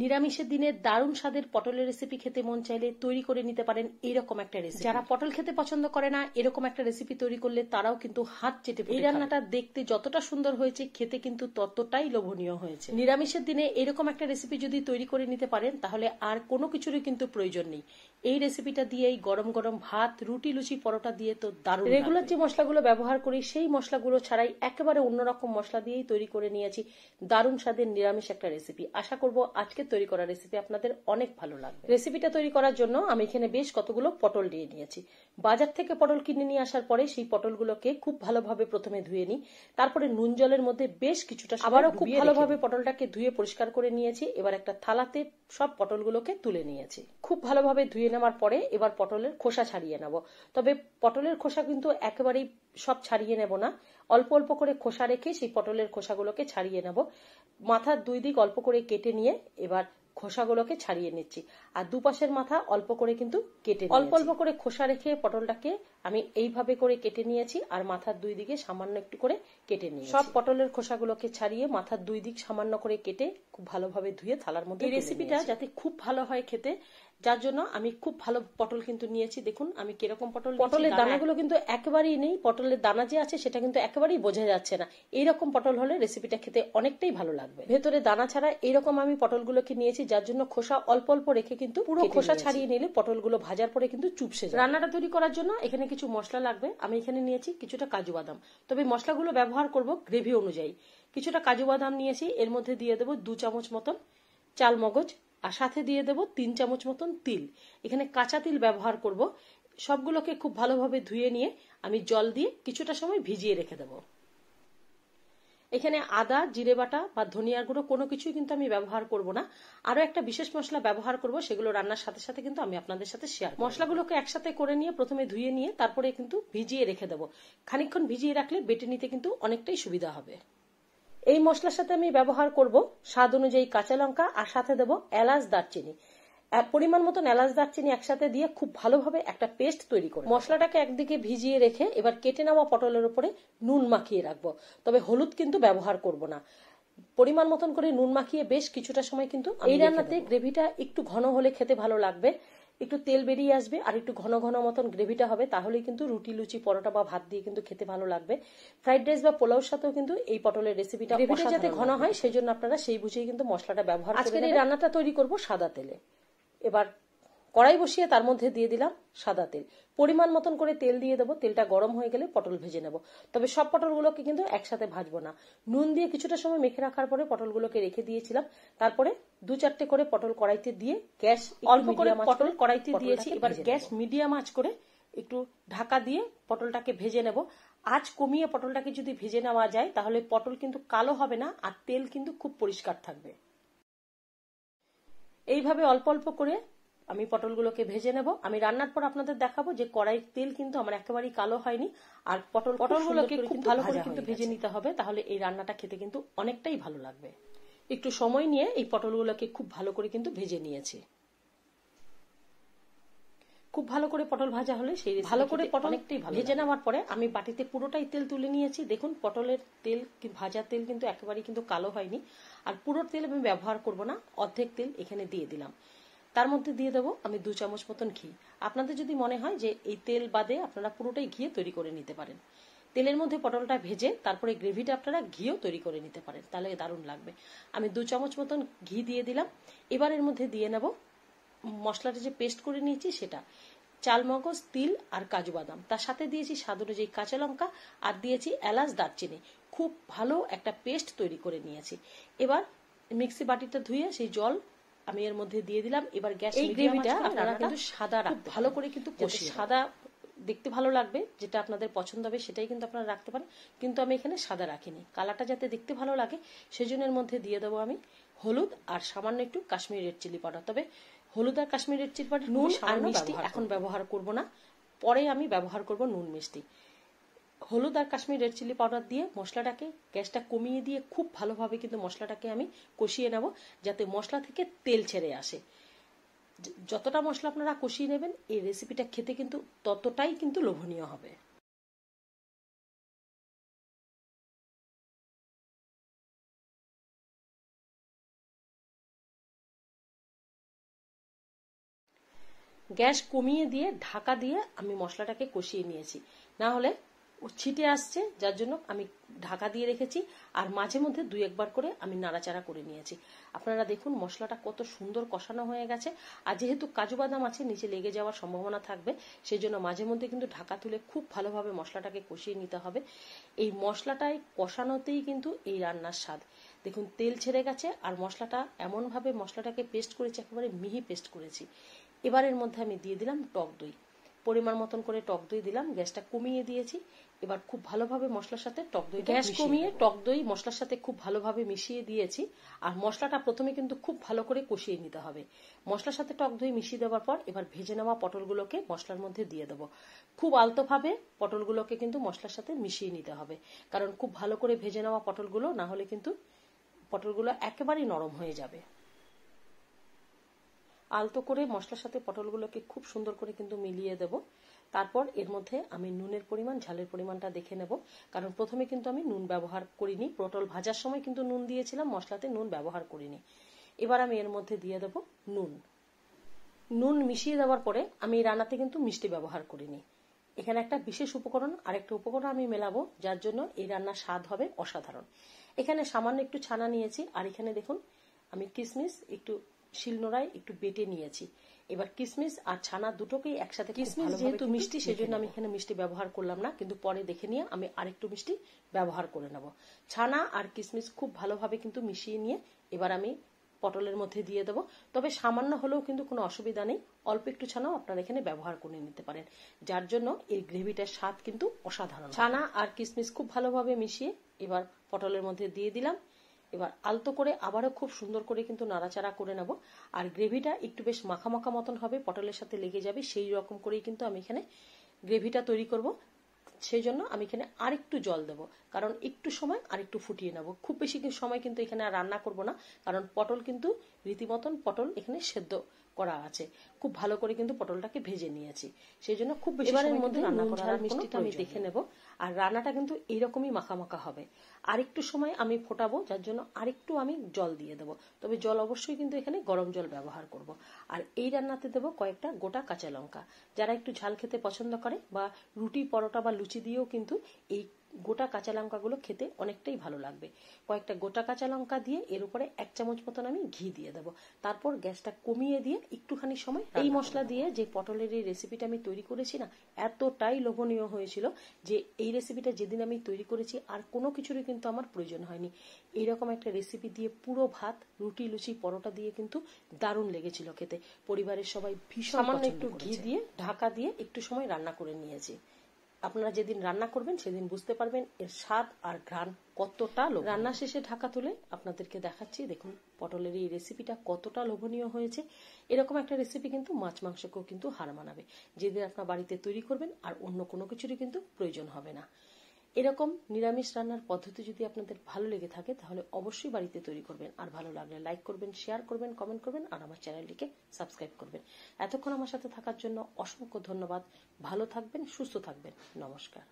নিরামিষের দিনে দারুণ স্বাদের পটলের রেসিপি খেতে মন চাইলে তৈরি করে নিতে পারেন এইরকম একটা রেসিপি। যারা পটল খেতে পছন্দ করে না, এরকম একটা রেসিপি তৈরি করলে তারাও কিন্তু হাত চেটে পুটে খাবে। এই রান্নাটা দেখতে যতটা সুন্দর হয়েছে, খেতে কিন্তু ততটাই লোভনীয় হয়েছে। নিরামিষের দিনে এরকম একটা রেসিপি যদি তৈরি করে নিতে পারেন, তাহলে আর কোনো কিছুরই কিন্তু প্রয়োজন নেই। এই রেসিপিটা দিয়েই গরম গরম ভাত, রুটি, লুচি, পরোটা দিয়ে তো দারুণ। রেগুলার যে মশলাগুলো ব্যবহার করি সেই মশলাগুলো ছাড়াই একেবারে অন্যরকম মশলা দিয়েই তৈরি করে নিয়েছি দারুণ স্বাদের নিরামিষ একটা রেসিপি। আশা করব আজকে তৈরি করা রেসিপি আপনাদের অনেক ভালো লাগবে। রেসিপিটা তৈরি করার জন্য আমি এখানে বেশ কতগুলো পটল নিয়ে নিয়েছি। বাজার থেকে পটল কিনে নিয়ে আসার পরে সেই পটলগুলোকে খুব ভালোভাবে প্রথমে ধুয়ে নিই, তারপরে নুন জলের মধ্যে বেশ কিছুটা আবারও খুব ভালোভাবে পটলটাকে ধুয়ে পরিষ্কার করে নিয়েছি। এবার একটা থালাতে সব পটলগুলোকে তুলে নিয়েছি। খুব ভালোভাবে ধুয়ে নেওয়ার পরে এবার পটলের খোসা ছাড়িয়ে নেব। তবে পটলের খোসা কিন্তু একেবারেই সব ছাড়িয়ে নেব না, অল্প অল্প করে খোসা রেখে সেই পটলের খোসাগুলোকে ছাড়িয়ে নেব। মাথার দুই দিক অল্প করে কেটে নিয়ে এবার খোসাগুলোকে ছাড়িয়ে নিচ্ছি, আর দুপাশের মাথা অল্প করে কিন্তু কেটে অল্প অল্প করে খোসা রেখে পটলটাকে আমি এইভাবে করে কেটে নিয়েছি, আর মাথার দুই দিকে সামান্য একটু করে কেটে নিয়েছি। সব পটলের খোসাগুলোকে ছাড়িয়ে মাথার দুই দিক সামান্য করে কেটে খুব ভালোভাবে ধুয়ে থালার মধ্যে। এই রেসিপিটা যাতে খুব ভালো হয় খেতে, যার জন্য আমি খুব ভালো পটল কিন্তু নিয়েছি। দেখুন আমি কিরকম পটলের দানাগুলো কিন্তু একেবারেই নেই। পটলের দানা যে আছে সেটা কিন্তু একেবারেই বোঝা যাচ্ছে না। এইরকম পটল হলে রেসিপিটা খেতে অনেকটাই ভালো লাগবে। ভেতরে দানা ছাড়া এইরকম আমি পটলগুলোকে নিয়েছি, যার জন্য খোসা অল্প অল্প রেখে কিন্তু পুরো খোসা ছাড়িয়ে নিলে পটলগুলো ভাজার পরে কিন্তু চুপসে যায়। রান্নাটা তৈরি করার জন্য এখানে কিছু মশলা লাগবে। আমি এখানে নিয়েছি কিছুটা কাজু বাদাম, তবে মশলাগুলো ব্যবহার করব গ্রেভি অনুযায়ী। কিছুটা কাজু বাদাম নিয়েছি, এর মধ্যে দিয়ে দেবো 2 চামচ মতন চাল মগজ, আর সাথে দিয়ে দেবো 3 চামচ মতন তিল। এখানে কাঁচা তিল ব্যবহার করব। সবগুলোকে খুব ভালোভাবে ধুয়ে নিয়ে আমি জল দিয়ে কিছুটা সময় ভিজিয়ে রেখে দেব। এখানে আদা, জিরে বাটা বা ধনিয়ার গুঁড়ো কোনো কিছুই কিন্তু আমি ব্যবহার করব না। আরো একটা বিশেষ মশলা ব্যবহার করব, সেগুলো রান্নার সাথে সাথে কিন্তু আমি আপনাদের সাথে শেয়ার করব। মশলাগুলোকে একসাথে করে নিয়ে প্রথমে ধুয়ে নিয়ে তারপরে কিন্তু ভিজিয়ে রেখে দেব। খানিকক্ষণ ভিজিয়ে রাখলে বেটে নিতে কিন্তু অনেকটাই সুবিধা হবে। এই মশলার সাথে আমি ব্যবহার করব স্বাদ অনুযায়ী কাঁচা লঙ্কা, আর সাথে দেব এলাচ, দারচিনি। পরিমাণ মতন এলাচ, দারচিনি একসাথে দিয়ে খুব ভালোভাবে একটা পেস্ট তৈরি করে মশলাটাকে একদিকে ভিজিয়ে রেখে এবার কেটে নেওয়া পটলের উপরে নুন মাখিয়ে রাখবো। তবে হলুদ কিন্তু ব্যবহার করব না। পরিমাণ মতন করে নুন মাখিয়ে বেশ কিছুটা সময় কিন্তু এই রান্নাতে গ্রেভিটা একটু ঘন হলে খেতে ভালো লাগবে। একটু তেল বেরিয়ে আসবে আর একটু ঘন ঘন মতন গ্রেভিটা হবে, তাহলেই কিন্তু রুটি, লুচি, পরোটা বা ভাত দিয়ে কিন্তু খেতে ভালো লাগবে। ফ্রাইড রাইস বা পোলাওর সাথেও কিন্তু এই পটলের রেসিপিটা গ্রেভিটা যাতে ঘন হয় সেই জন্য আপনারা সেই বুঝেই কিন্তু মশলাটা ব্যবহার করবেন। আজকের এই রান্নাটা তৈরি করব সাদা তেলে। এবার কড়াই বসিয়ে তার মধ্যে দিয়ে দিলাম সাদা তেল। পরিমাণ মতন করে তেল দিয়ে দেবো। তেলটা গরম হয়ে গেলে পটল ভেজে নেব। তবে সব পটলগুলোকে কিন্তু একসাথে ভাজবো না। নুন দিয়ে কিছুটা সময় মেখে রাখার পরে পটলগুলোকে রেখে দিয়েছিলাম। তারপরে 2-4টে করে পটল কড়াইতে দিয়ে গ্যাস অল্প করে পটল কড়াইতে দিয়েছি। এবার গ্যাস মিডিয়াম আঁচ করে একটু ঢাকা দিয়ে পটলটাকে ভেজে নেব। আঁচ কমিয়ে পটলটাকে যদি ভেজে নেওয়া যায় তাহলে পটল কিন্তু কালো হবে না, আর তেল কিন্তু খুব পরিষ্কার থাকবে। এইভাবে অল্প অল্প করে আমি পটলগুলোকে ভেজে নেব। আমি রান্নার পর আপনাদের দেখাবো যে কড়াইয়ের তেল কিন্তু আমার একেবারেই কালো হয়নি, আর পটলগুলোকে খুব ভালো করে কিন্তু ভেজে নিতে হবে, তাহলে এই রান্নাটা খেতে কিন্তু অনেকটাই ভালো লাগবে। একটু সময় নিয়ে এই পটলগুলোকে খুব ভালো করে কিন্তু ভেজে নিয়েছি। খুব ভালো করে পটল ভাজা হলে সেই ভালো করে পটল অনেকটাই ভেজে নেওয়ার পরে আমি বাটিতে পুরোটাই তেল তুলে নিয়েছি। দেখুন পটলের তেল, ভাজা তেল কিন্তু একেবারেই কিন্তু কালো হয়নি। আর পুরো তেল আমি ব্যবহার করব না, অর্ধেক তেল এখানে দিয়ে দিলাম। তার মধ্যে দিয়ে দেবো আমি 2 চামচ মতন ঘি। আপনাদের যদি মনে হয় যে এই তেল বাদে আপনারা পুরোটাই ঘিয়ে তৈরি করে নিতে পারেন। তেলের মধ্যে পটলটা ভেজে তারপরে গ্রেভিটা আপনারা ঘিও তৈরি করে নিতে পারেন, তাহলে দারুণ লাগবে। আমি 2 চামচ মতন ঘি দিয়ে দিলাম। এবার এর মধ্যে দিয়ে নেব মশলাটা যে পেস্ট করে নিয়েছি সেটা, চালমগজ, তিল আর কাজু বাদাম। তার সাথে দিয়েছি স্বাদ অনুযায়ী কাঁচা লঙ্কা, আর দিয়েছি এলাচ, দারচিনি। খুব ভালো একটা পেস্ট তৈরি করে নিয়েছি। এবার মিক্সি বাটিটা ধুয়ে সেই জল আমি এর মধ্যে দিয়ে দিলাম। এবার গ্যাস এই গ্রেভিটা আপনারা কিন্তু সাদা রাখতে ভালো করে কিন্তু কষিয়ে, সাদা দেখতে ভালো লাগবে, যেটা আপনাদের পছন্দ হবে সেটাই কিন্তু আপনারা রাখতে পারেন। কিন্তু আমি এখানে সাদা রাখিনি, কালারটা যাতে দেখতে ভালো লাগে সেজন্য এর মধ্যে দিয়ে দেবো আমি হলুদ আর সামান্য একটু কাশ্মীরি রেড চিলি পাউডার। তবে হলুদ আর কাশ্মীরি রেড চিলি পাউডার, নুন আর মিষ্টি এখন ব্যবহার করব না, পরে আমি ব্যবহার করব নুন মিষ্টি। হলুদ আর কাশ্মীরি রেড চিলি পাউডার দিয়ে মশলাটাকে গ্যাসটা কমিয়ে দিয়ে খুব ভালোভাবে কিন্তু মশলাটাকে আমি কষিয়ে নেব, যাতে মশলা থেকে তেল ছেড়ে আসে। যতটা মশলা আপনারা কষিয়ে নেবেন এই রেসিপিটা খেতে কিন্তু ততটাই কিন্তু লোভনীয় হবে। গ্যাস কমিয়ে দিয়ে ঢাকা দিয়ে আমি মশলাটাকে কষিয়ে নিয়েছি, না হলে ও ছিটে আসছে, যার জন্য আমি ঢাকা দিয়ে রেখেছি। আর মাঝে মধ্যে 2-1 বার করে আমি নাড়াচাড়া করে নিয়েছি। আপনারা দেখুন মশলাটা কত সুন্দর কষানো হয়ে গেছে। আর যেহেতু কাজু বাদাম আছে নিচে লেগে যাওয়ার সম্ভাবনা থাকবে, সেই জন্য মাঝে মধ্যে কিন্তু ঢাকা তুলে খুব ভালোভাবে মশলাটাকে কষিয়ে নিতে হবে। এই মশলাটাই কষানোতেই কিন্তু এই রান্নার স্বাদ। দেখুন তেল ছেড়ে গেছে আর মশলাটা এমনভাবে মশলাটাকে পেস্ট করেছি, একেবারে মিহি পেস্ট করেছি। এবারের মধ্যে আমি দিয়ে দিলাম টক দই, পরিমাণ মতন করে টক দই দিলাম। গ্যাসটা কমিয়ে দিয়েছি। এবার খুব ভালোভাবে মশলার সাথে টক দই, গ্যাস কমিয়ে টক দই মশলার সাথে খুব ভালোভাবে মিশিয়ে দিয়েছি। আর মশলাটা প্রথমে কিন্তু খুব ভালো করে কষিয়ে নিতে হবে। মশলার সাথে টক দই মিশিয়ে দেওয়ার পর এবার ভেজে নেওয়া পটলগুলোকে মশলার মধ্যে দিয়ে দেবো। খুব আলতোভাবে পটলগুলোকে কিন্তু মশলার সাথে মিশিয়ে নিতে হবে, কারণ খুব ভালো করে ভেজে নেওয়া পটলগুলো না হলে কিন্তু পটলগুলো একেবারেই নরম হয়ে যাবে। আলতো করে মশলার সাথে পটলগুলোকে খুব সুন্দর করে কিন্তু মিলিয়ে দেব। তারপর এর মধ্যে আমি নুনের পরিমাণ, ঝালের পরিমাণটা দেখে নেব, কারণ প্রথমে কিন্তু আমি নুন ব্যবহার করিনি। পটল ভাজার সময় কিন্তু নুন দিয়েছিলাম, মশলাতে নুন ব্যবহার করিনি। এবার আমি এর মধ্যে দিয়ে দেব নুন। নুন মিশিয়ে দেওয়ার পরে আমি রান্নাতে কিন্তু মিষ্টি ব্যবহার করিনি। এখানে একটা বিশেষ উপকরণ, আরেকটা উপকরণ আমি মেলাবো, যার জন্য এই রান্নার স্বাদ হবে অসাধারণ। এখানে সামান্য একটু ছানা নিয়েছি, আর এখানে দেখুন আমি কিশমিশ একটু শিলনোড়ায় একটু বেটে নিয়েছি। এবার কিশমিশ আর ছানা দুটোকেই একসাথে, কিশমিশ যেহেতু মিষ্টি সেজন্য আমি এখানে মিষ্টি ব্যবহার করলাম না, কিন্তু পরে দেখে নিয়ে আমি আরেকটু মিষ্টি ব্যবহার করে নেব। ছানা আর কিশমিশ খুব ভালোভাবে কিন্তু মিশিয়ে নিয়ে এবার আমি পটলের মধ্যে দিয়ে দেবো। তবে সামান্য হলেও কিন্তু কোনো অসুবিধা নেই, অল্প একটু ছানাও আপনারা এখানে ব্যবহার করে নিতে পারেন, যার জন্য এই গ্রেভিটার স্বাদ কিন্তু অসাধারণ। ছানা আর কিশমিশ খুব ভালোভাবে মিশিয়ে এবার পটলের মধ্যে দিয়ে দিলাম। এবার আলতো করে আবারও খুব সুন্দর করে কিন্তু নাড়াচাড়া করে নেব। আর গ্রেভিটা একটু বেশ মাখা মাখা মতন হবে, পটলের সাথে লেগে যাবে, সেই রকম করেই কিন্তু আমি এখানে গ্রেভিটা তৈরি করব। সেই জন্য আমি এখানে আরেকটু জল দেব, কারণ একটু সময় আরেকটু ফুটিয়ে নেব। খুব বেশি সময় কিন্তু এখানে আর রান্না করব না, কারণ পটল কিন্তু রীতিমতন পটল এখানে সেদ্ধ করা আছে। খুব ভালো করে কিন্তু পটলটাকে ভেজে নিয়েছি, সেই জন্য খুব বেশি সময়ের মধ্যে রান্না করার মিষ্টিটা আমি দেখে নেব। আর রান্নাটা কিন্তু এইরকমই মাখা মাখা হবে। আরেকটু সময় আমি ফোটাবো, যার জন্য আরেকটু আমি জল দিয়ে দেবো। তবে জল অবশ্যই কিন্তু এখানে গরম জল ব্যবহার করব। আর এই রান্নাতে দেবো কয়েকটা গোটা কাঁচা লঙ্কা। যারা একটু ঝাল খেতে পছন্দ করে বা রুটি, পরোটা বা লুচি দিয়েও কিন্তু এই গোটা কাঁচা লঙ্কাগুলো খেতে অনেকটাই ভালো লাগবে। কয়েকটা গোটা কাঁচা লঙ্কা দিয়ে এর উপরে 1 চামচ মতন আমি ঘি দিয়ে দেবো। তারপর গ্যাসটা কমিয়ে দিয়ে একটুখানি সময় এই মশলা দিয়ে যে পটলের এই রেসিপিটা আমি তৈরি করেছি না, এতটাই লোভনীয় হয়েছিল যে এই রেসিপিটা যেদিন আমি তৈরি করেছি আর কোনো কিছুরই কিন্তু আমার প্রয়োজন হয়নি। এইরকম একটা রেসিপি দিয়ে পুরো ভাত, রুটি, লুচি, পরোটা দিয়ে কিন্তু দারুণ লেগেছিল খেতে। পরিবারের সবাই ভীষণ সামান্য একটু ঘি দিয়ে ঢাকা দিয়ে একটু সময় রান্না করে নিয়েছি। আপনারা যেদিন রান্না করবেন সেদিন বুঝতে পারবেন এর স্বাদ আর ঘ্রাণ কতটা। রান্না শেষে ঢাকা তুলে আপনাদেরকে দেখাচ্ছি, দেখুন পটলের এই রেসিপিটা কতটা লোভনীয় হয়েছে। এরকম একটা রেসিপি কিন্তু মাছ মাংসকেও কিন্তু হার মানাবে। যেদিন আপনার বাড়িতে তৈরি করবেন আর অন্য কোনো কিছুরই কিন্তু প্রয়োজন হবে না। এরকম নিরামিষ রান্নার পদ্ধতি যদি আপনাদের ভালো লেগে থাকে তাহলে অবশ্যই বাড়িতে তৈরি করবেন। আর ভালো লাগলে লাইক করবেন, শেয়ার করবেন, কমেন্ট করবেন আর আমার চ্যানেলটিকে সাবস্ক্রাইব করবেন। এতক্ষণ আমার সাথে থাকার জন্য অসংখ্য ধন্যবাদ। ভালো থাকবেন, সুস্থ থাকবেন। নমস্কার।